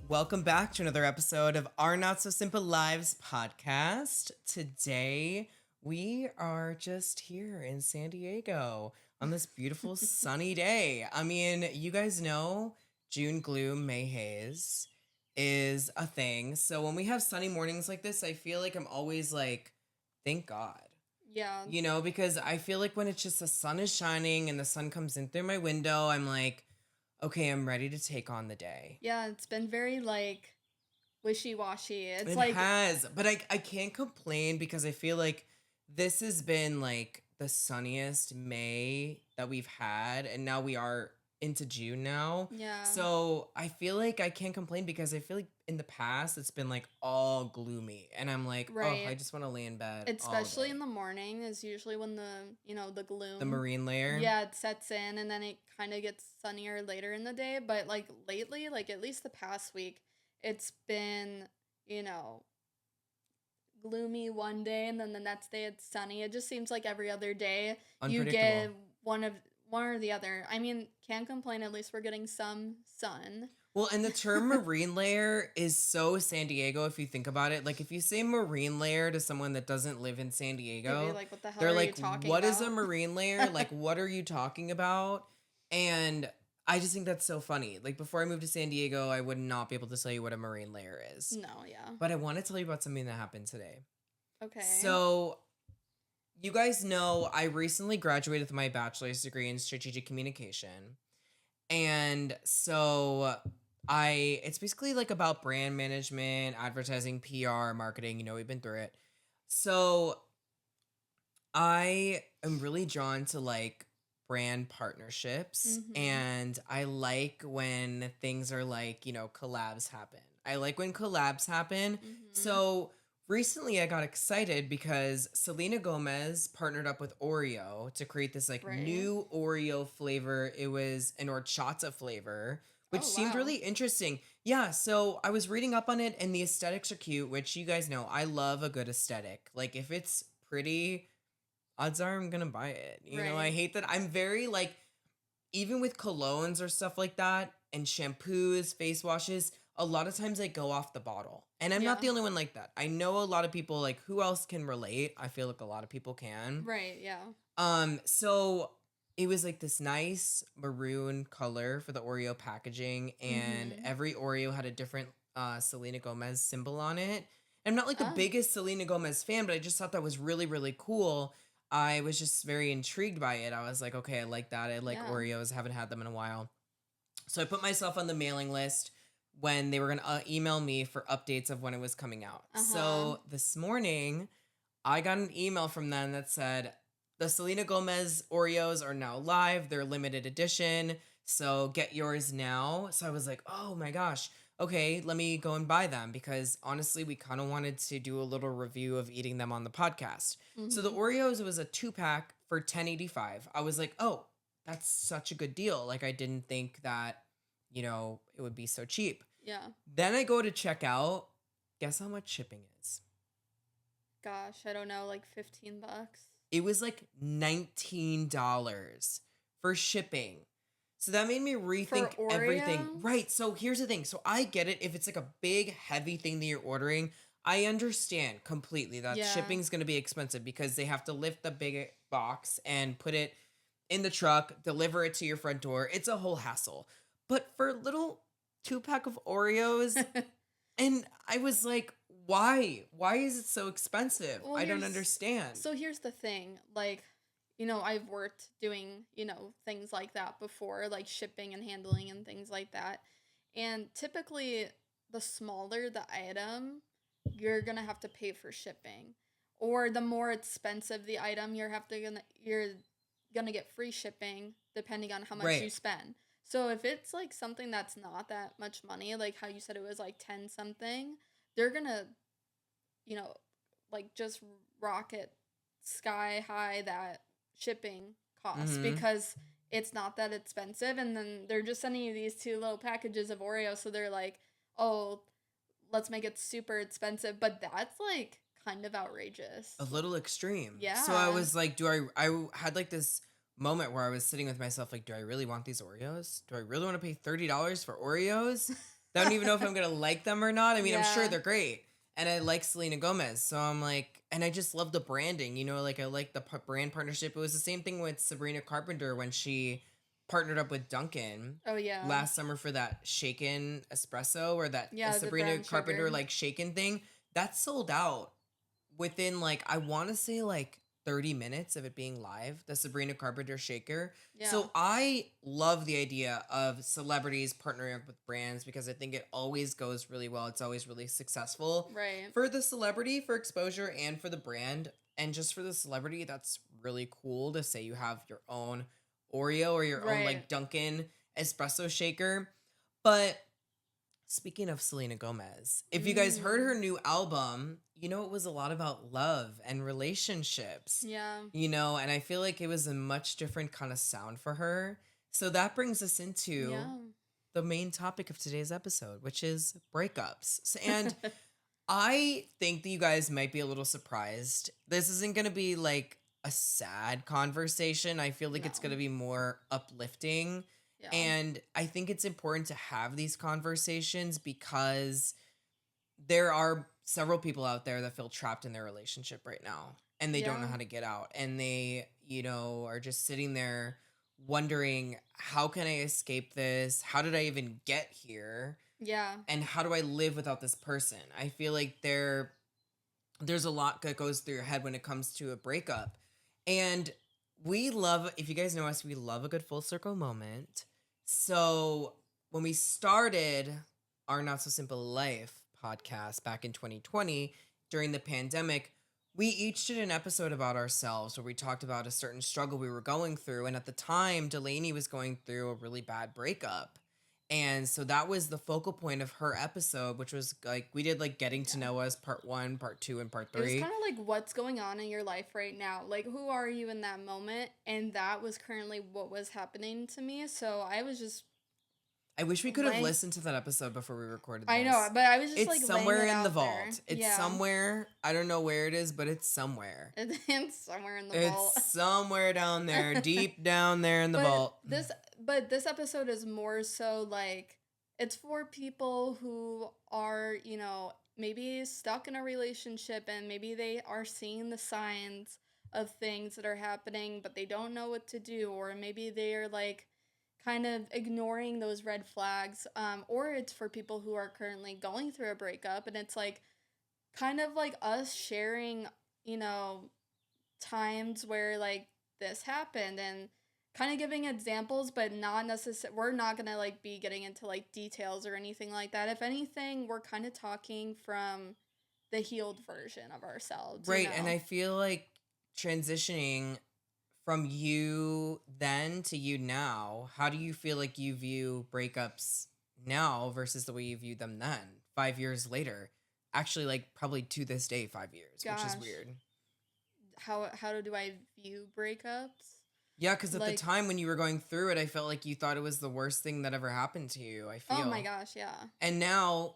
Welcome back to another episode of Our Not So Simple Lives podcast. Today, we are just here in San Diego on this beautiful sunny day. I mean, you guys know June gloom, May haze is a thing. So when we have sunny mornings like this, I feel like I'm always like, thank God. Yeah. You know, because I feel like when it's just the sun is shining and the sun comes in through my window, I'm like, okay, I'm ready to take on the day. Yeah, it's been very like wishy-washy. It's It like has, but I can't complain because I feel like this has been like the sunniest May that we've had, and now we are into June now. yeah. So I feel like I can't complain because I feel like in the past it's been like all gloomy, and I'm like, oh, I Right. just want to lay in bed all Especially day. in the morning is usually when the gloom. The marine layer. Yeah, it sets in and then it kind of gets sunnier later in the day, but like lately, like at least the past week, it's been, you know, gloomy one day and then the next day it's sunny. It just seems like every other day you get one or the other. I mean, can't complain, at least we're getting some sun. Well, and the term marine layer is so San Diego if you think about it. Like if you say marine layer to someone that doesn't live in San They'd be Diego, like, what the hell they're are you like, talking "What is a about? marine layer? Like what are you talking about?" And I just think that's so funny. Like before I moved to San Diego, I would not be able to tell you what a marine layer is. No, yeah. But I want to tell you about something that happened today. Okay. So, you guys know I recently graduated with my bachelor's degree in strategic communication. And so it's basically like about brand management, advertising, PR, marketing, we've been through it. So I am really drawn to like brand partnerships, Mm-hmm. and I like when things are like, collabs happen. I like when collabs happen. Mm-hmm. So recently I got excited because Selena Gomez partnered up with Oreo to create this like Right. new Oreo flavor. It was an horchata flavor, which Oh, seemed wow. really interesting. Yeah, so I was reading up on it and the aesthetics are cute, which you guys know I love a good aesthetic. Like if it's pretty, odds are I'm gonna buy it. I Right. hate that I'm very like, even with colognes or stuff like that and shampoos, face washes, a lot of times I go off the bottle. And I'm not Yeah. the only one like that. I know a lot of people, like, who else can relate? I feel like a lot of people can. Right, yeah. So it was like this nice maroon color for the Oreo packaging, and Mm-hmm. every Oreo had a different Selena Gomez symbol on it. I'm not like the Oh, biggest Selena Gomez fan, but I just thought that was really, really cool. I was just very intrigued by it. I was like, okay, I like that. I like yeah. Oreos. Haven't had them in a while. So I put myself on the mailing list when they were going to email me for updates of when it was coming out. Uh-huh. So this morning, I got an email from them that said, the Selena Gomez Oreos are now live. They're limited edition. So get yours now. So I was like, oh my gosh. Okay, let me go and buy them because honestly, we kind of wanted to do a little review of eating them on the podcast. So the Mm-hmm. Oreos, it was a 2-pack for $10.85. I was like, oh, that's such a good deal. Like I didn't think that, it would be so cheap. Yeah. Then I go to check out. Guess how much shipping is? Gosh, I don't know, like $15. It was like $19 for shipping. So that made me For rethink everything. Oreo? Right. So here's the thing. So I get it. If it's like a big, heavy thing that you're ordering, I understand completely that Yeah. shipping's going to be expensive because they have to lift the big box and put it in the truck, deliver it to your front door. It's a whole hassle. But for a little 2-pack of Oreos, and I was like, why? Why is it so expensive? Well, I don't understand. here's the thing. Like, I've worked doing, things like that before, like shipping and handling and things like that. And typically, the smaller the item, you're gonna have to pay for shipping. Or the more expensive the item, you're gonna get free shipping depending on how much you Right. spend. So if it's like something that's not that much money, like how you said it was like 10 something, they're gonna, you know, like just rocket sky high that shipping costs Mm-hmm. because it's not that expensive, and then they're just sending you these two little packages of Oreo, so they're like, "Oh, let's make it super expensive," but that's like kind of outrageous. A little extreme. So I Yeah. was like, I had like this moment where I was sitting with myself, like, do I really want these Oreos? Do I really want to pay $30 for Oreos? Don't even know if I'm gonna like them or not. I mean, I'm sure Yeah. they're great, and I like Selena Gomez, so I'm like, and I just love the branding. You know, like I like the brand partnership. It was the same thing with Sabrina Carpenter when she partnered up with Dunkin' Oh yeah. last summer for that shaken espresso or that Yeah, the Sabrina brown Carpenter sugar. like shaken thing that sold out within like I want to say like 30 minutes of it being live, the Sabrina Carpenter shaker. Yeah. So I love the idea of celebrities partnering up with brands because I think it always goes really well. It's always really successful Right. for the celebrity, for exposure, and for the brand. And just for the celebrity, that's really cool to say you have your own Oreo or your own Right. like Dunkin' espresso shaker. But speaking of Selena Gomez, if you guys heard her Mm. new album, you know it was a lot about love and relationships, Yeah. and I feel like it was a much different kind of sound for her. So that brings us into Yeah. the main topic of today's episode, which is breakups. And I think that you guys might be a little surprised. This isn't going to be like a sad conversation. I feel like it's going No. to be more uplifting. Yeah. And I think it's important to have these conversations because there are several people out there that feel trapped in their relationship right now and they don't know Yeah. how to get out. And they, are just sitting there wondering, how can I escape this? How did I even get here? Yeah. And how do I live without this person? I feel like there's a lot that goes through your head when it comes to a breakup. And we love, if you guys know us, we love a good full circle moment. So when we started our Not So Simple Life podcast back in 2020 during the pandemic, we each did an episode about ourselves where we talked about a certain struggle we were going through. And at the time, Delaney was going through a really bad breakup. And so that was the focal point of her episode, which was like we did like getting to Yeah. know us part 1, part 2, and part It was 3. kind of like what's going on in your life right now. Like, who are you in that moment? And that was currently what was happening to me. So I was just I wish we could have laying. listened to that episode before we recorded I know, this. but I was just It's like laying somewhere it in the out there. vault. It's Yeah. somewhere. I don't know where it is, but it's somewhere. It's somewhere in the It's vault. somewhere down there, deep down there in the but vault. this but this episode is more so like it's for people who are, maybe stuck in a relationship and maybe they are seeing the signs of things that are happening but they don't know what to do, or maybe they're like kind of ignoring those red flags, or it's for people who are currently going through a breakup and it's like kind of like us sharing, you know, times where like this happened and kind of giving examples but not necessarily, we're not gonna like be getting into like details or anything like that. If anything, we're kind of talking from the healed version of ourselves, you Right, and know. I feel like transitioning from you then to you now, how do you feel like you view breakups now versus the way you viewed them then, 5 years later? Actually, like probably to this day, 5 years, which is Gosh, weird. how do I view breakups? Yeah, because at the Like, time when you were going through it, I felt like you thought it was the worst thing that ever happened to you. I oh my feel. gosh, yeah. And now,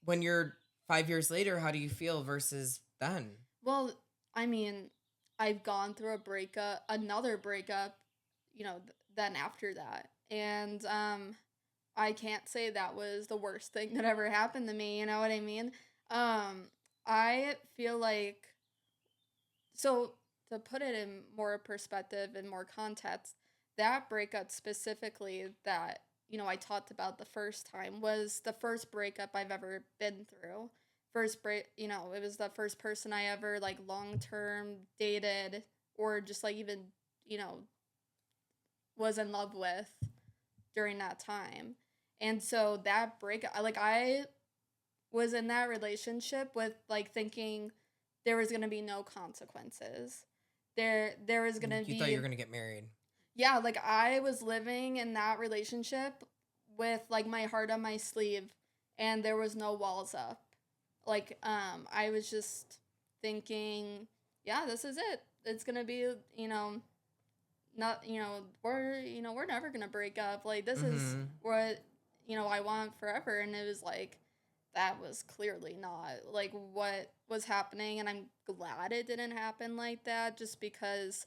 when you're 5 years later, how do you feel versus then? Well, I mean, I've gone through a breakup, another breakup, then after that. And I can't say that was the worst thing that ever happened to me, you know what I mean? Um I feel like, so to put it in more perspective and more context, that breakup specifically that, I talked about the first time was the first breakup I've ever been through. It was the first person I ever like long term dated or just like even, you know, was in love with during that time. And so that breakup, like I was in that relationship with like thinking there was gonna be no consequences. There was gonna You thought you be, were going to get married. yeah, like I was living in that relationship with like my heart on my sleeve and there was no walls up. Like I was just thinking, yeah, this is it. It's gonna be, not, we're never gonna break up. Like this is Mm-hmm. what, I want forever. And it was like that was clearly not like what was happening, and I'm glad it didn't happen like that just because,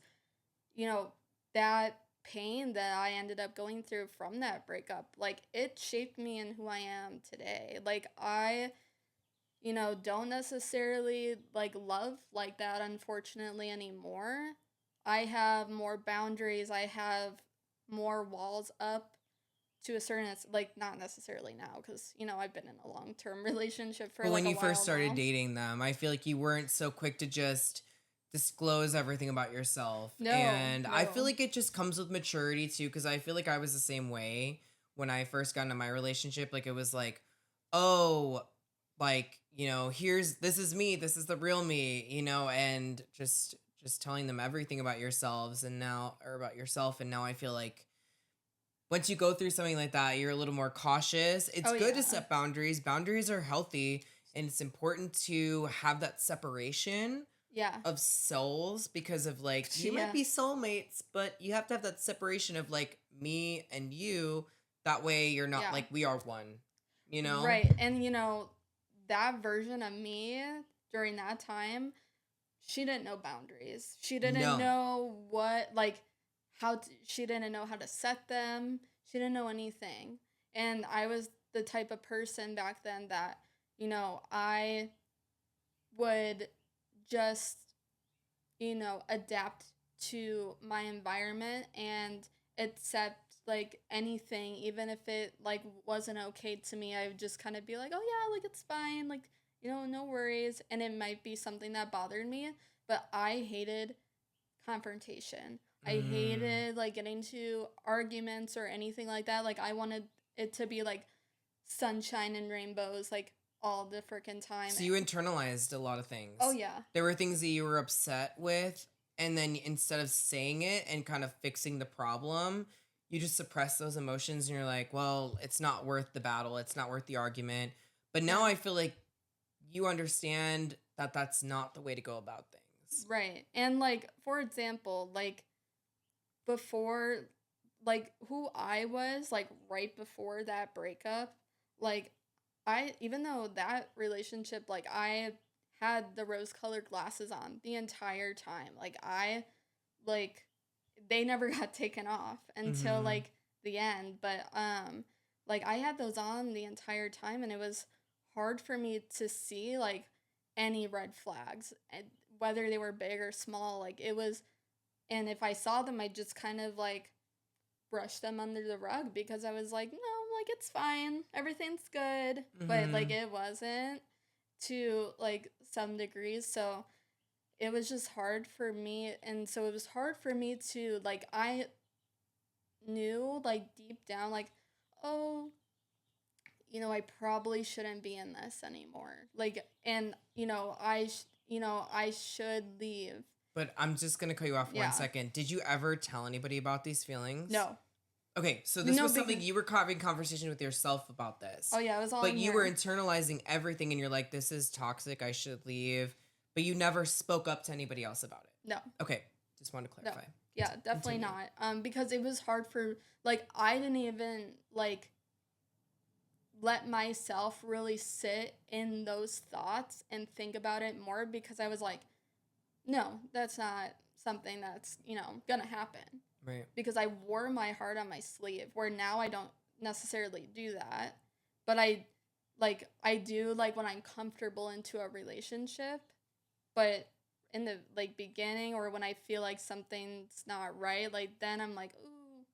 you know, that pain that I ended up going through from that breakup, like it shaped me in who I am today. Like I, don't necessarily like love like that unfortunately anymore. I have more boundaries. I have more walls up to a certain like not necessarily now cuz I've been in a long-term relationship for But when like a you first while started now. dating them, I feel like you weren't so quick to just disclose everything about yourself. No, And I feel no. like it just comes with maturity too, because I feel like I was the same way when I first got into my relationship. Like it was like, oh, like, here's this is me, this is the real me, and just telling them everything about yourselves and now or about yourself. And now I feel like once you go through something like that, you're a little more cautious. It's Oh good to yeah. set boundaries. Boundaries are healthy, and it's important to have that separation Yeah. of souls because of like you might Yeah. be soulmates, but you have to have that separation of like me and you. That way you're not Yeah. like we are one, you know? Right. And that version of me during that time, she didn't know boundaries. She didn't No. know what like she didn't know how to set them. She didn't know anything. And I was the type of person back then that, I would just, adapt to my environment and accept like anything, even if it like wasn't okay to me. I would just kind of be like, oh yeah, like it's fine, like no worries. And it might be something that bothered me, but I hated confrontation. I Mm. hated like getting into arguments or anything like that. Like I wanted it to be like sunshine and rainbows like all the freaking time. So you internalized a lot of Oh things. yeah. There were things that you were upset with, and then instead of saying it and kind of fixing the problem, you just suppress those emotions and you're like, well, it's not worth the battle. It's not worth the argument. But now Yeah. I feel like you understand that that's not the way to go about things. Right. And like for example, like before like who I was like right before that breakup, like I even though that relationship like I had the rose-colored glasses on the entire time. Like they never got taken off until Mm-hmm. like the end, but like I had those on the entire time and it was hard for me to see like any red flags and whether they were big or small. Like it was, and if I saw them, I just kind of like brush them under the rug because I was like, no, like it's fine, everything's good. But like Mm-hmm. it wasn't to like some degrees. So it was just hard for me. And so it was hard for me to like, I knew like deep down, like, oh, I probably shouldn't be in this anymore. Like, and, I should leave. But I'm just going to cut you off one Yeah. second. Did you ever tell anybody about these feelings? No. Okay, so this No, was something because, you were having conversation with yourself about this. oh yeah, it was all But in you were here. internalizing everything and you're like, this is toxic, I should leave. But you never spoke up to anybody else about it. No. Okay, just want to No. clarify. Yeah, definitely Continue. not. Because it was hard for like I didn't even like let myself really sit in those thoughts and think about it more because I was like, no, that's not something that's, gonna happen. Right. Because I wore my heart on my sleeve, where now I don't necessarily do that. But I do like when I'm comfortable into a relationship, but in the like beginning or when I feel like something's not right, like then I'm like, ooh,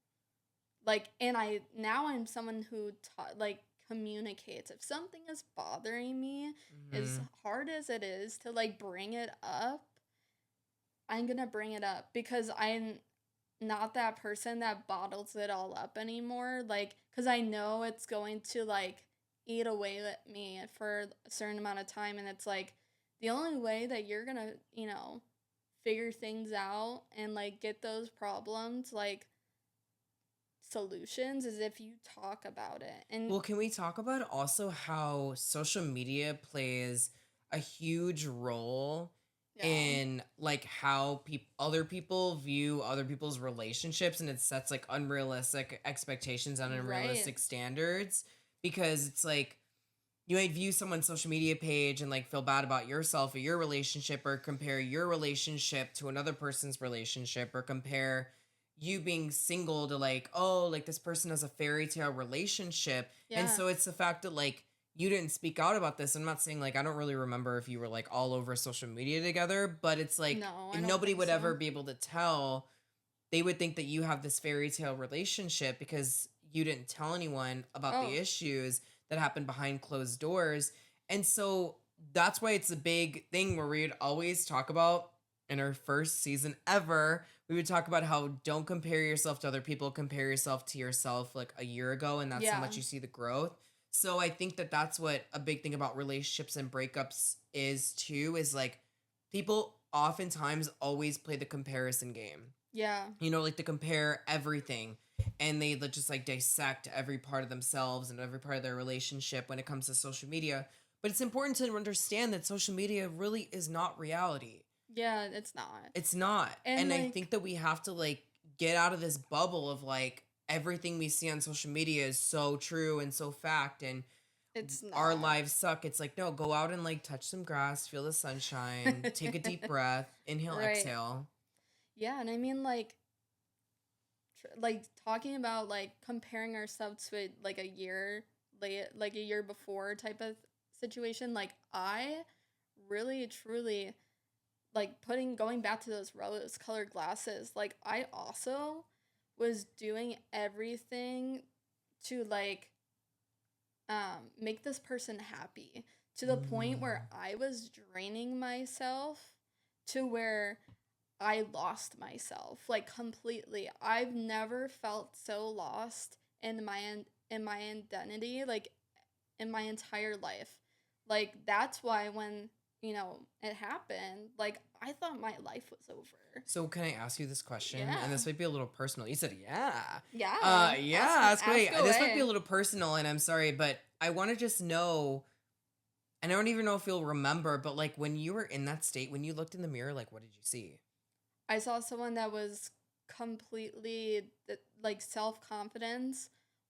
like, and I'm someone who like communicates. If something is bothering me, as Mm-hmm. hard as it is to like bring it up, I'm gonna bring it up because I'm not that person that bottles it all up anymore. Like, because I know it's going to like eat away at me for a certain amount of time, and it's like the only way that you're gonna, figure things out and like get those problems like solutions is if you talk about it. And Well, can we talk about also how social media plays a huge role yeah, in like how other people view other people's relationships, and it sets like unrealistic expectations and right, unrealistic standards because it's like you might view someone's social media page and like feel bad about yourself or your relationship or compare your relationship to another person's relationship or compare you being single to like, oh, like this person has a fairy tale relationship. And Yeah. so it's the fact that like you didn't speak out about this. I'm not saying like I don't really remember if you were like all over social media together, but it's like No, I and don't nobody think would so. ever be able to tell. They would think that you have this fairy tale relationship because you didn't tell anyone about the Oh, issues that happened behind closed doors. And so that's why it's a big thing where we'd always talk about in our first season ever, we would talk about how don't compare yourself to other people, compare yourself to yourself like a year ago, and that's how yeah. much you see the growth. So I think that that's what a big thing about relationships and breakups is too, is like people oftentimes always play the comparison game, Yeah. you know, like to compare everything, and they just like dissect every part of themselves and every part of their relationship when it comes to social media. But it's important to understand that social media really is not reality. Yeah, it's not. It's not. And And I like think that we have to like get out of this bubble of like everything we see on social media is so true and so fact, and it's our not. lives suck. It's like, no, go out and like touch some grass, feel the sunshine, take a deep breath, inhale, Right. exhale. Yeah, and I mean like talking about like comparing ourselves to like a year late, like a year before type of situation, like I really truly like putting going back to those rose colored glasses, like I also was doing everything to like make this person happy to the point where Mm. I was draining myself to where I lost myself like completely. I've never felt so lost in my identity like in my entire life. Like that's why when, it happened, like I thought my life was over. So can I ask you this question? And Yeah. this might be a little personal. You said, yeah. Yeah. Yeah, ask away. Ask This might be a away. little personal, and I'm sorry, but I want to just know, and I don't even know if you'll remember, but like when you were in that state, when you looked in the mirror, like what did you see? I saw someone that was completely like self-confidence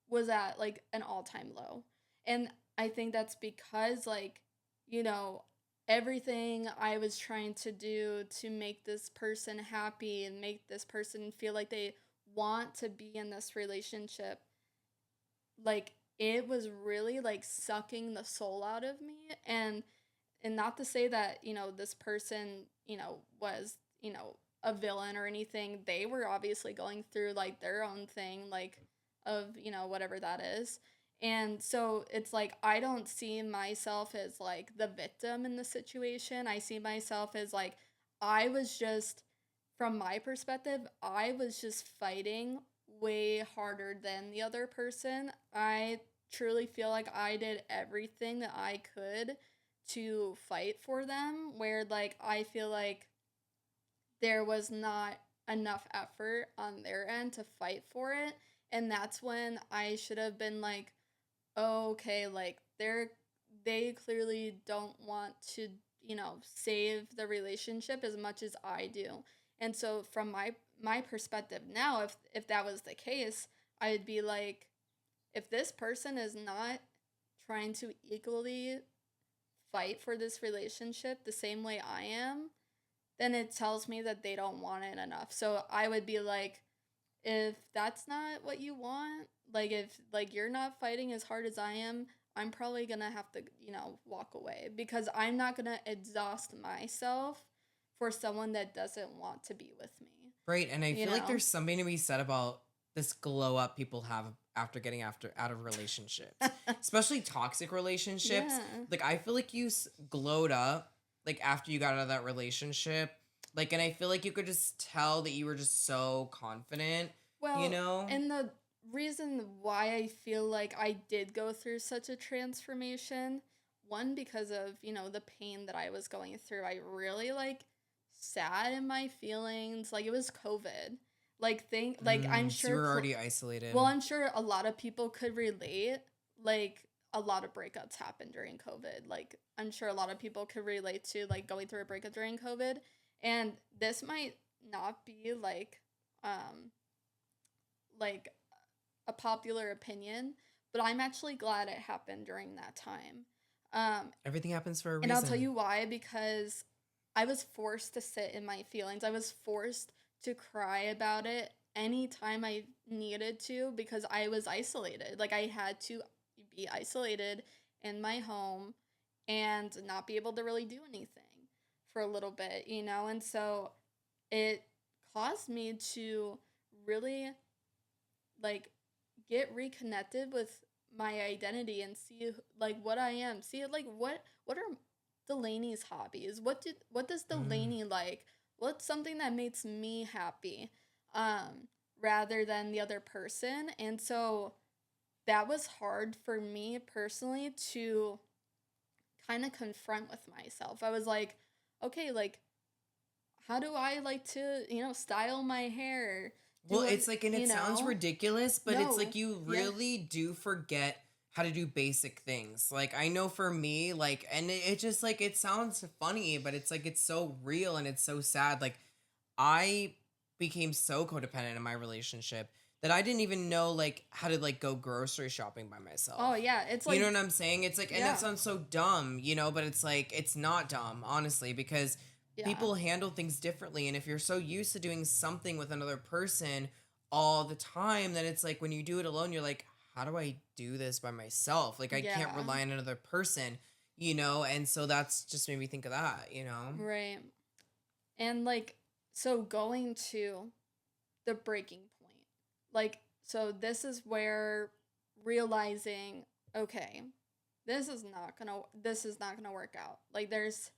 was at like an all-time low. And I think that's because like, you know, everything I was trying to do to make this person happy and make this person feel like they want to be in this relationship, like it was really like sucking the soul out of me. And not to say that, this person, was, a villain or anything. They were obviously going through like their own thing, like of, whatever that is. And so it's like I don't see myself as like the victim in the situation. I see myself as like I was just from my perspective, I was just fighting way harder than the other person. I truly feel like I did everything that I could to fight for them, where like I feel like there was not enough effort on their end to fight for it. And that's when I should have been like, oh, okay, like they clearly don't want to, save the relationship as much as I do. And so from my perspective now, if that was the case, I'd be like, if this person is not trying to equally fight for this relationship the same way I am, then it tells me that they don't want it enough. So I would be like, if that's not what you want, like if like you're not fighting as hard as I am, I'm probably going to have to, walk away because I'm not going to exhaust myself for someone that doesn't want to be with me, Right. And I you feel like know? there's something to be said about this glow up people have after getting after out of relationships, especially toxic relationships. Yeah. Like I feel like you glowed up like after you got out of that relationship. Like, and I feel like you could just tell that you were just so confident, you Well, know? and the reason why I feel like I did go through such a transformation, one because of, the pain that I was going through. I really like sat in my feelings. Like it was COVID. Like I'm So you sure were already isolated. well, I'm sure a lot of people could relate. Like a lot of breakups happened during COVID. Like I'm sure a lot of people could relate to like going through a breakup during COVID. And this might not be um like a popular opinion, but I'm actually glad it happened during that time. Um, Everything happens for a and I'll tell reason. you why, because I was forced to sit in my feelings. I was forced to cry about it anytime I needed to because I was isolated. Like I had to be isolated in my home and not be able to really do anything for a little bit, you know? And so it caused me to really like get reconnected with my identity and see like what I am. See like what are Delaney's hobbies? What does Mm. Delaney like? What's something that makes me happy? Rather than the other person. And so that was hard for me personally to kind of confront with myself. I was like, okay, like how do I like to, style my hair? Well, Do it's it, like, and it sounds ridiculous, but it's like no. you Yeah. really do forget how to do basic things. Like, I know for me, like, and it just like, it sounds funny, but it's like, it's so real and it's so sad. Like, I became so codependent in my relationship that I didn't even know like how to like go grocery shopping by Oh myself. yeah, it's You know like what I'm saying? It's like, and that yeah. sounds so dumb, you know, but it's like, it's not dumb, honestly, because Yeah. people handle things differently. And if you're so used to doing something with another person all the time, then it's like when you do it alone, you're like, how do I do this by myself? Like, I can't Yeah. rely on another person, you know? And so that's just made me think of that, you know? Right. And like so going to the breaking point. Like so this is where realizing okay, this is not going to work out. Like there's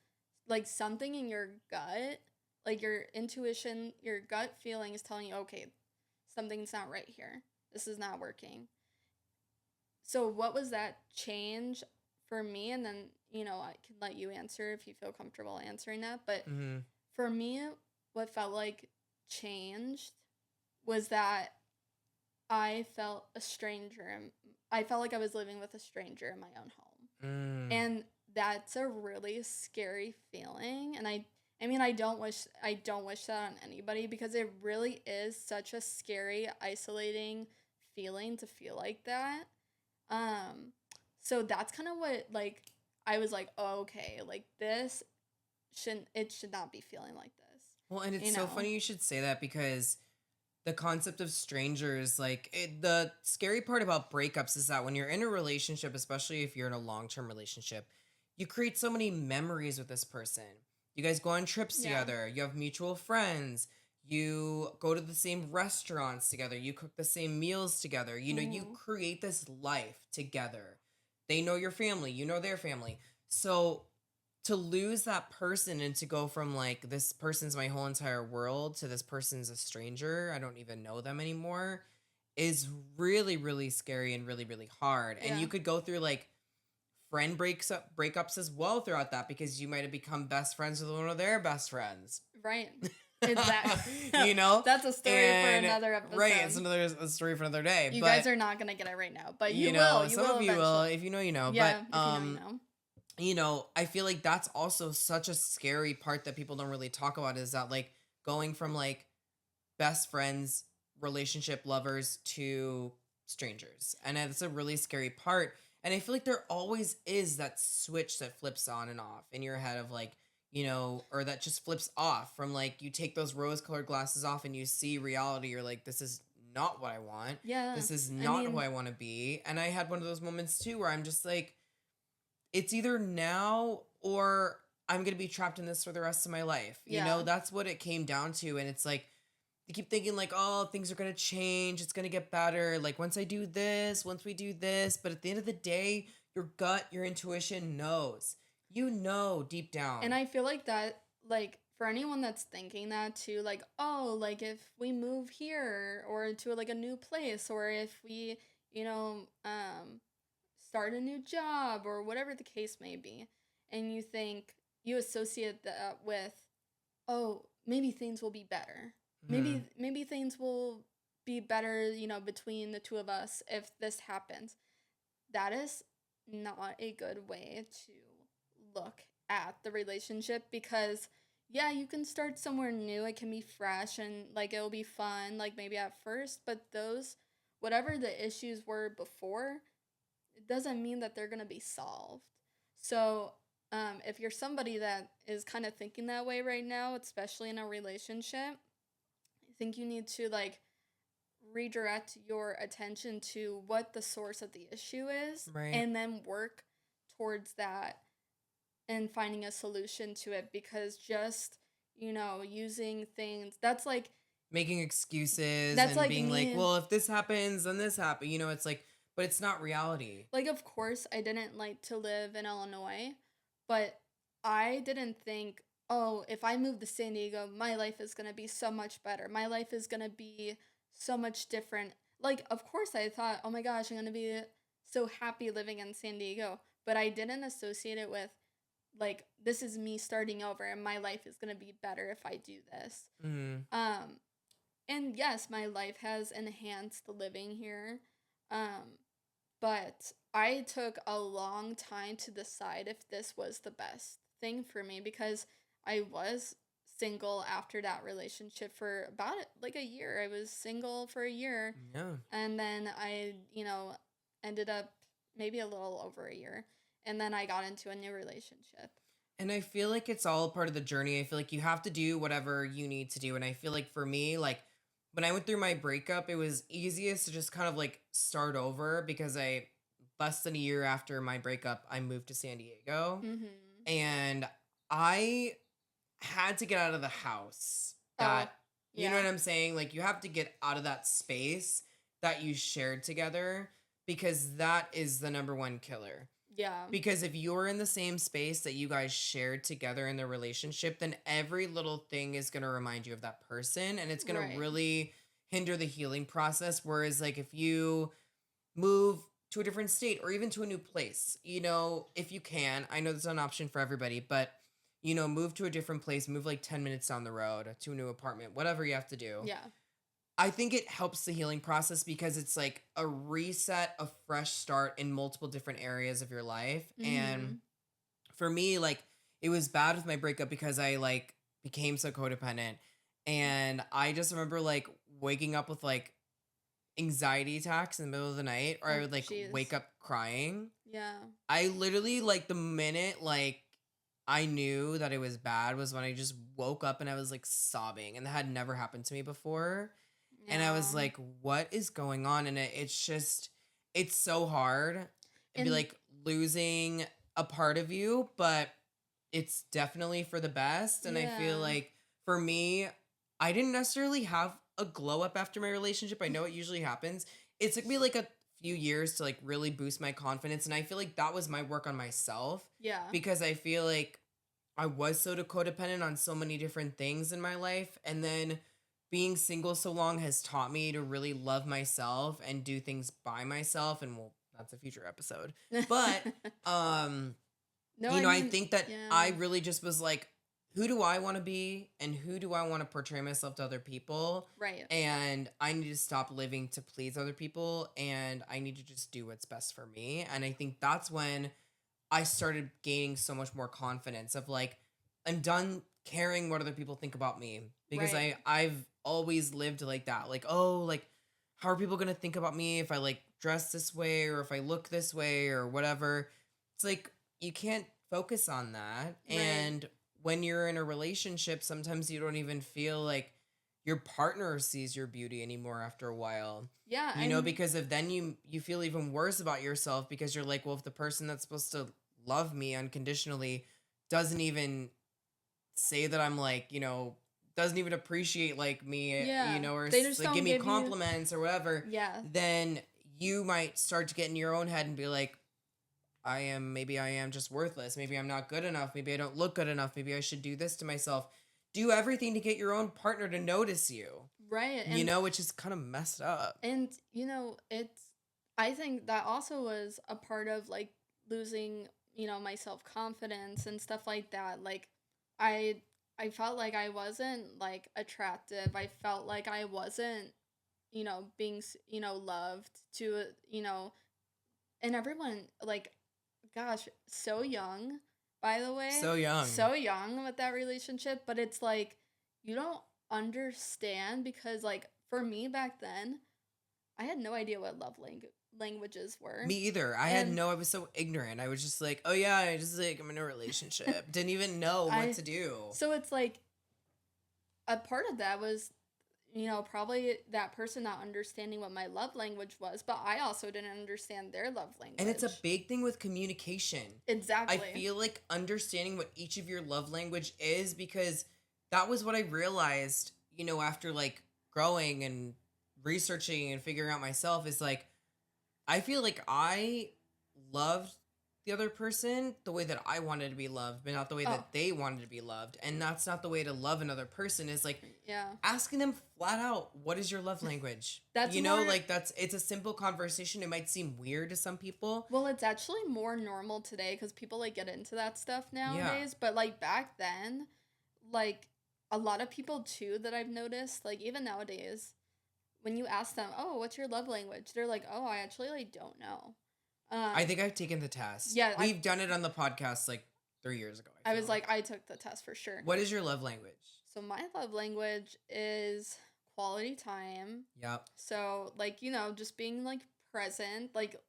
like something in your gut, like your intuition, your gut feeling is telling you okay, something's not right here. This is not working. So what was that change for me? And then, I can let you answer if you feel comfortable answering that. But Mm-hmm. for me, what felt like changed was that I felt a stranger. I felt like I was living with a stranger in my own home. Mm. And that's a really scary feeling. And I mean I don't wish that on anybody because it really is such a scary, isolating feeling to feel like that. Um, so that's kind of what like I was like, oh, okay, like this should not be feeling like this, Well, and it's you so know? funny you should say that because the concept of strangers, like the scary part about breakups is that when you're in a relationship, especially if you're in a long term relationship, you create so many memories with this person. You guys go on trips Yeah. together, you have mutual friends, you go to the same restaurants together, you cook the same meals together. You know, you Hmm. create this life together. They know your family, you know their family. So to lose that person and to go from like this person's my whole entire world to this person's a stranger, I don't even know them anymore, is really really scary and really really hard. And Yeah. you could go through like breakups as well throughout that because you might have become best friends with one of their best friends. Right. Exactly. You know, That's a story for and another right, it's episode. another a story for another day, You but guys are not gonna get it right now, but you you will. know, You some will of you will, eventually. if you know you know. But Yeah, if you know, you know. you know, I feel like that's also such a scary part that people don't really talk about is that like going from like best friends, relationship lovers to strangers. And it's a really scary part. And I feel like there always is that switch that flips on and off in your head of like, you know, or that just flips off from like you take those rose colored glasses off and you see reality. You're like, this is not what I want. Yeah. This is I not who mean, I want to be. And I had one of those moments too where I'm just like, it's either now or I'm going to be trapped in this for the rest of my life. You know, yeah. that's what it came down to. And it's like, you keep thinking like, oh, things are going to change. It's going to get better. Like once I do this, once we do this. But at the end of the day, your gut, your intuition knows. You know deep down. And I feel like that, like, for anyone that's thinking that too, like, oh, like if we move here or to like a new place, or if we, start a new job or whatever the case may be, and you think you associate that with, oh, maybe things will be better. Hmm. Maybe things will be better, between the two of us if this happens. That is not a good way to look at the relationship because yeah, you can start somewhere new. It can be fresh and like it'll be fun like maybe at first, but those whatever the issues were before, it doesn't mean that they're going to be solved. So, if you're somebody that is kind of thinking that way right now, especially in a relationship, I think you need to like redirect your attention to what the source of the issue is Right. and then work towards that and finding a solution to it, because just, using things Making excuses that's and like being like, me. well, if this happens, then this happen. It's like, but it's not reality. Like, of course, I didn't like to live in Illinois, but I didn't think, oh, if I move to San Diego, my life is going to be so much better. My life is going to be so much different. Like, of course, I thought, oh my gosh, I'm going to be so happy living in San Diego, but I didn't associate it with, like, this is me starting over and my life is going to be better if I do this. Mm. Um, and yes, my life has enhanced living here. Um, but I took a long time to decide if this was the best thing for me, because I was single after that relationship for about like a year. I was single for a year, Yeah. and then I, ended up maybe a little over a year, and then I got into a new relationship. And I feel like it's all part of the journey. I feel like you have to do whatever you need to do. And I feel like for me, like when I went through my breakup, it was easiest to just kind of like start over because less than a year after my breakup, I moved to San Diego. Mhm. And I had to get out of the house Oh, that, you know yeah. what I'm saying? Like you have to get out of that space that you shared together because that is the number one killer. Yeah. Because if you're in the same space that you guys shared together in the relationship, then every little thing is going to remind you of that person and it's going to Right. really hinder the healing process. Whereas, like, if you move to a different state or even to a new place, if you can, I know that's not an option for everybody, but, move to a different place, move like 10 minutes down the road to a new apartment, whatever you have to do. Yeah. I think it helps the healing process because it's like a reset, a fresh start in multiple different areas of your life. And Mhm. for me, like it was bad with my breakup because I like became so codependent. And I just remember like waking up with like anxiety attacks in the middle of the night, or I Oh, would like wake jeez. up crying. Yeah. I literally like the minute like I knew that it was bad was when I just woke up and I was like sobbing, and that had never happened to me before. And I was Yeah. like, what is going on? And it's just, it's so hard. It'd be And like losing a part of you, but it's definitely for the best. And I feel yeah. like for me, I didn't necessarily have a glow up after my relationship. I know it usually happens. It took me like a few years to like really boost my confidence. And I feel like that was my work on myself Yeah. because I feel like I was so codependent on so many different things in my life. And then being single so long has taught me to really love myself and do things by myself. And well, that's a future episode. But um, No, I I mean, think that I yeah. really just was like, who do I want to be and who do I want to portray myself to other people? Right. And I need to stop living to please other people and I need to just do what's best for me. And I think that's when I started gaining so much more confidence of like, I'm done caring what other people think about me because Right. I've always lived like that. Like, oh, like how are people going to think about me if I like dress this way or if I look this way or whatever? It's like you can't focus on that. Right. And when you're in a relationship, sometimes you don't even feel like your partner sees your beauty anymore after a while, Yeah, and because if then you feel even worse about yourself because you're like, well, if the person that's supposed to love me unconditionally doesn't even say that I'm like, doesn't even appreciate like me, yeah, or they just like don't give me give you. compliments or whatever, Yeah. then you might start to get in your own head and be like, maybe I am just worthless. Maybe I'm not good enough. Maybe I don't look good enough. Maybe I should do this to myself. Do everything to get your own partner to notice you, Right. And which is kind of messed up. it's, I think that also was a part of like losing, my self-confidence and stuff like that. Like I I felt like I wasn't like attractive. I felt like I wasn't, being, loved to, and everyone, like, gosh, so young, by the way, So young. so young with that relationship, but it's like you don't understand, because like for me back then, I had no idea what languages were. Me either. And I was so ignorant. I was just like, oh yeah, I just like, I'm in a relationship. Didn't even know what I to do. so it's like a part of that was, probably that person not understanding what my love language was, but I also didn't understand their love And it's a language. big thing with communication. I Exactly. feel like understanding what each of your love language is, because that was what I realized, after like growing and researching and figuring out myself, is like I feel like I loved the other person the way that I wanted to be loved, but not the way Oh, that they wanted to be loved. And that's not the way to love another person, is like yeah. asking them flat out, what is your love language? That's more. Like it's a simple conversation. It might seem weird to some people. Well, it's actually more normal today because people like get into that stuff Yeah. nowadays. But like back then, like a lot of people too that I've noticed, like even nowadays, when you ask them, "Oh, what's your love language?" They're like, "Oh, I actually like don't know." I think I've taken the test. Yeah, We've done it on the podcast like 3 years ago, I I feel was like, I took the test for sure. What is your love language? So my love language is quality time. Yep. So like, just being like present. Like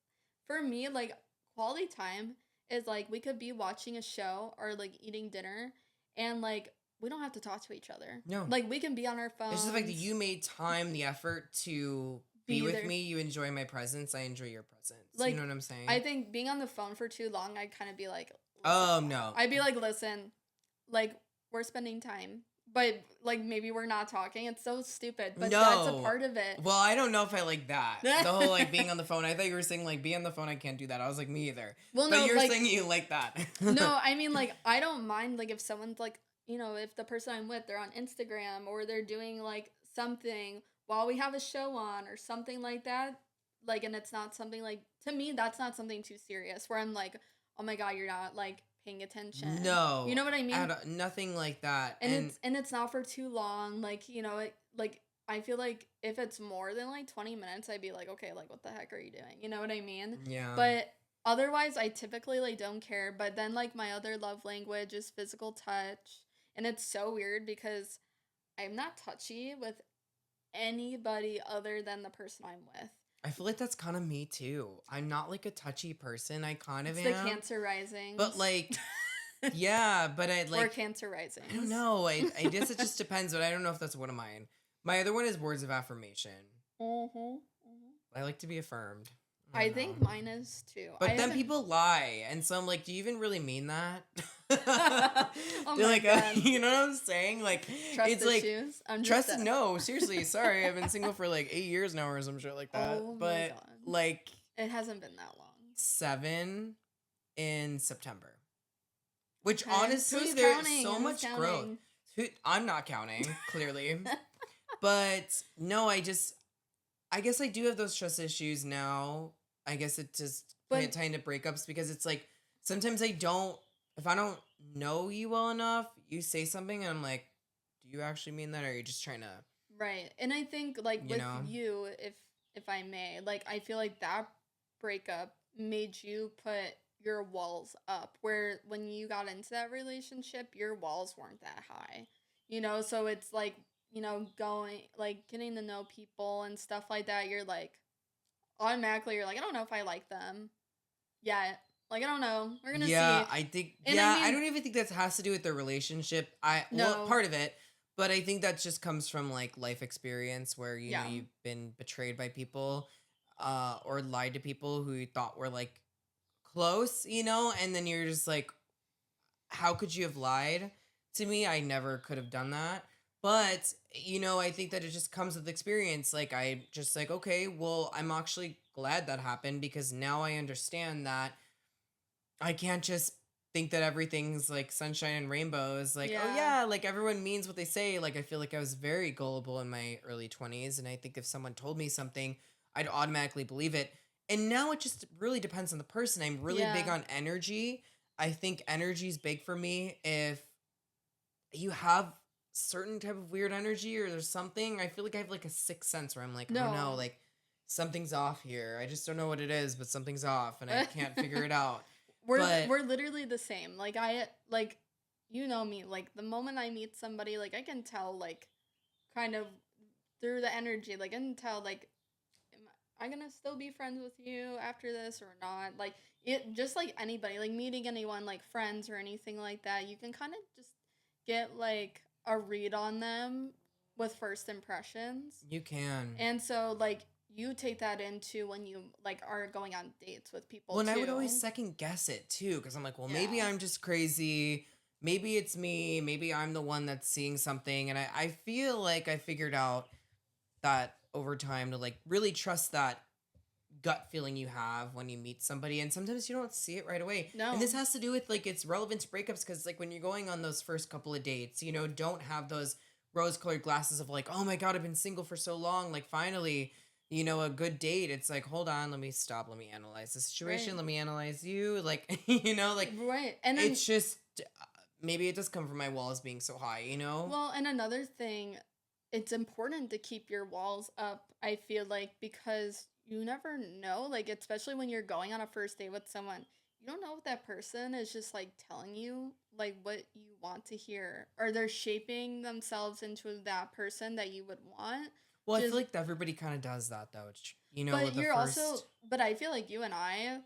for me, like quality time is like we could be watching a show or like eating dinner and like we don't have to talk to each other. No. Like we can be on our phones. It's just the fact that you made time, the effort to be with me. You enjoy my presence. I enjoy your presence. Like, you know what I'm saying? I think being on the phone for too long, I'd kind of be like, oh, no. I'd be like, listen, like, we're spending time. But, like, maybe we're not talking. It's so stupid. But that's a part of it. Well, I don't know if I like that. The whole, like, being on the phone. I thought you were saying, like, be on the phone. I can't do that. I was like, me either. Well, but no, you're saying you like that. No, I mean, like, I don't mind, like, if someone's, like, if the person I'm with, they're on Instagram or they're doing, like, something while we have a show on or something like that. Like, and it's not something, like, to me, that's not something too serious where I'm like, oh my God, you're not, like, paying attention. No. You know what I mean? Nothing like that. And it's not for too long. Like, like, I feel like if it's more than, like, 20 minutes, I'd be like, okay, like, what the heck are you doing? You know what I mean? Yeah. But otherwise, I typically, like, don't care. But then, like, my other love language is physical touch. And it's so weird because I'm not touchy with anybody other than the person I'm with. I feel like that's kind of me too. I'm not like a touchy person. I kind of am. The Cancer rising. But like, yeah, but I like. Or Cancer rising. I don't know. I guess it just depends, but I don't know if that's one of mine. My other one is words of affirmation. I like to be affirmed. I think mine is too. But then people lie, and so I'm like, do you even really mean that? Oh They're my like, God. You know what I'm saying? Like, trust it's issues? like trust. No, seriously, sorry, I've been single for like 8 years now or some shit like that. Oh but my God. like, it hasn't been that long. 7 in September. Which okay. honestly, Who's there's counting? so Who's much counting? growth. I'm not counting, clearly. But no, I guess I do have those trust issues now. I guess it just can't tie into breakups because it's like sometimes if I don't know you well enough, you say something and I'm like, do you actually mean that, or are you just trying to? Right. And I think like with you, if I may, like I feel like that breakup made you put your walls up, where when you got into that relationship, your walls weren't that high. So it's like, going like getting to know people and stuff like that, you're like automatically you're like, I don't know if I like them yet. Like, I don't know. We're gonna see. I think. And I don't even think that has to do with the relationship. Well, part of it, but I think that just comes from like life experience, where you know you've been betrayed by people, or lied to people who you thought were like close, and then you're just like, how could you have lied to me? I never could have done that. But, I think that it just comes with experience. Like, I just like, okay, well, I'm actually glad that happened because now I understand that I can't just think that everything's like sunshine and rainbows. Like, oh yeah, like everyone means what they say. Like, I feel like I was very gullible in my early 20s. And I think if someone told me something, I'd automatically believe it. And now it just really depends on the person. I'm really big on energy. I think energy's big for me. If you have certain type of weird energy or there's something, I feel like I have like a sixth sense where I'm like, oh no, like something's off here. I just don't know what it is, but something's off and I can't figure it out. We're literally the same. Like you know me, like the moment I meet somebody, like I can tell like kind of through the energy, like I can tell like am I gonna still be friends with you after this or not? Like it just like anybody, like meeting anyone, like friends or anything like that, you can kind of just get like a read on them with first impressions. You can. And so like you take that into when you like are going on dates with people Well, and I would always too. second guess it too, because I'm like, well, maybe Yeah. I'm just crazy. Maybe it's me. Maybe I'm the one that's seeing something. And I feel like I figured out that over time to like really trust that gut feeling you have when you meet somebody. And sometimes you don't see it right away. And this No. has to do with like it's relevant to breakups because like when you're going on those first couple of dates, don't have those rose colored glasses of like, oh my God, I've been single for so long. Like finally, a good date. It's like, hold on, let me stop. Let me analyze the situation. Right. Let me analyze you. Like, like Right. And then it's just maybe it does come from my walls being so high. well, and another thing, it's important to keep your walls up, I feel like, because you never know, like, especially when you're going on a first date with someone, you don't know if that person is just like telling you like what you want to hear, or they're shaping themselves into that person that you would want. Well, I feel Just, like everybody kind of does that though. but With the you're also, first but I feel like you and I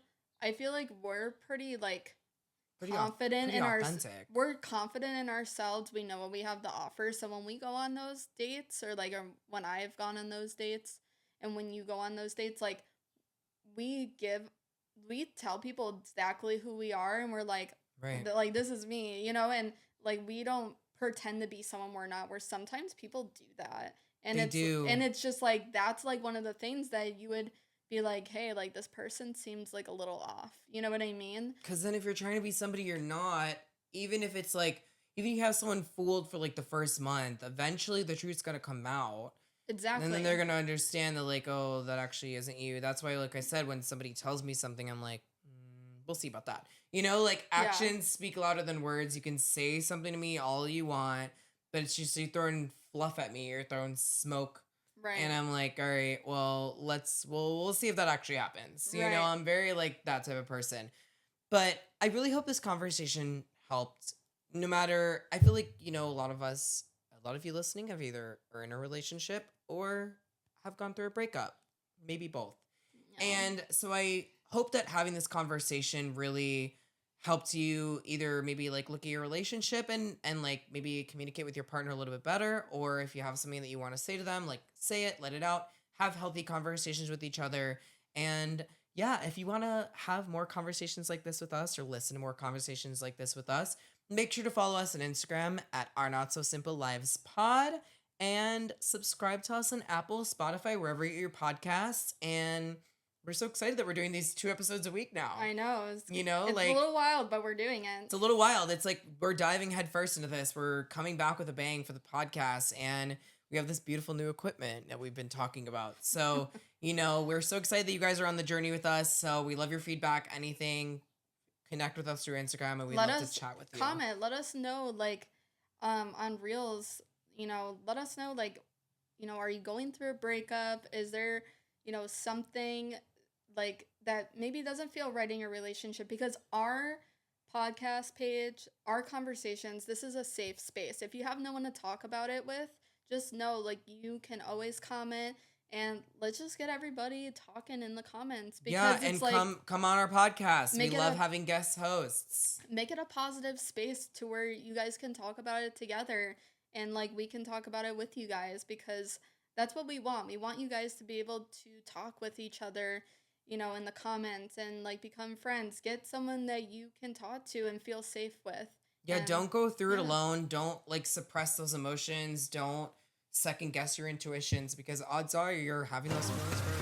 feel like we're pretty like pretty authentic. we're confident in ourselves. We know what we have to offer. So when we go on those dates, or when I've gone on those dates, and when you go on those dates, like we give we tell people exactly who we are, and we're Right. like this is me, and like we don't pretend to be someone we're not. Where sometimes people do that, and They do. it's just like that's like one of the things that you would be like, hey, like this person seems like a little off. You know what I mean? Because then if you're trying to be somebody you're not, even if it's like, even if you have someone fooled for like the first month, eventually the truth's going to come out. And then Exactly. they're going to understand that, like, oh, that actually isn't you. That's why, like I said, when somebody tells me something, I'm like, we'll see about that. Like Yeah. actions speak louder than words. You can say something to me all you want, but it's just you're throwing fluff at me, you're throwing smoke. And Right. I'm like, all right, well, we'll see if that actually happens. Right. I'm very like that type of person. But I really hope this conversation helped. No matter, I feel like, a lot of us, a lot of you listening have either are in a relationship or have gone through a breakup, maybe both. Yeah. And so I hope that having this conversation really helped you either maybe like look at your relationship and like maybe communicate with your partner a little bit better, or if you have something that you want to say to them, like say it, let it out, have healthy conversations with each other. And yeah, if you want to have more conversations like this with us or listen to more conversations like this with us, make sure to follow us on Instagram at our not so simple lives pod, and subscribe to us on Apple, Spotify, wherever you get your podcasts. And we're so excited that we're doing these 2 episodes a week now. I know. It's Like a little wild, but we're doing it. It's a little wild. It's like we're diving headfirst into this. We're coming back with a bang for the podcast, and we have this beautiful new equipment that we've been talking about. So, we're so excited that you guys are on the journey with us. So we love your feedback. Anything, connect with us through Instagram, and we'd love to chat with you. Comment. Let us know, like, on Reels. Let us know, like, are you going through a breakup? Is there, something like that maybe doesn't feel right in your relationship? Because our podcast page, our conversations, this is a safe space. If you have no one to talk about it with, just know like you can always comment, and let's just get everybody talking in the comments, because and it's like come on our podcast. We make it love a- having guest hosts. make it a positive space to where you guys can talk about it together, and like we can talk about it with you guys, because that's what we want. We want you guys to be able to talk with each other, in the comments, and like become friends. Get someone that you can talk to and feel safe with. Yeah, And don't go through it yeah. alone. Don't like suppress those emotions. Don't second guess your intuitions, because odds are you're having those feelings for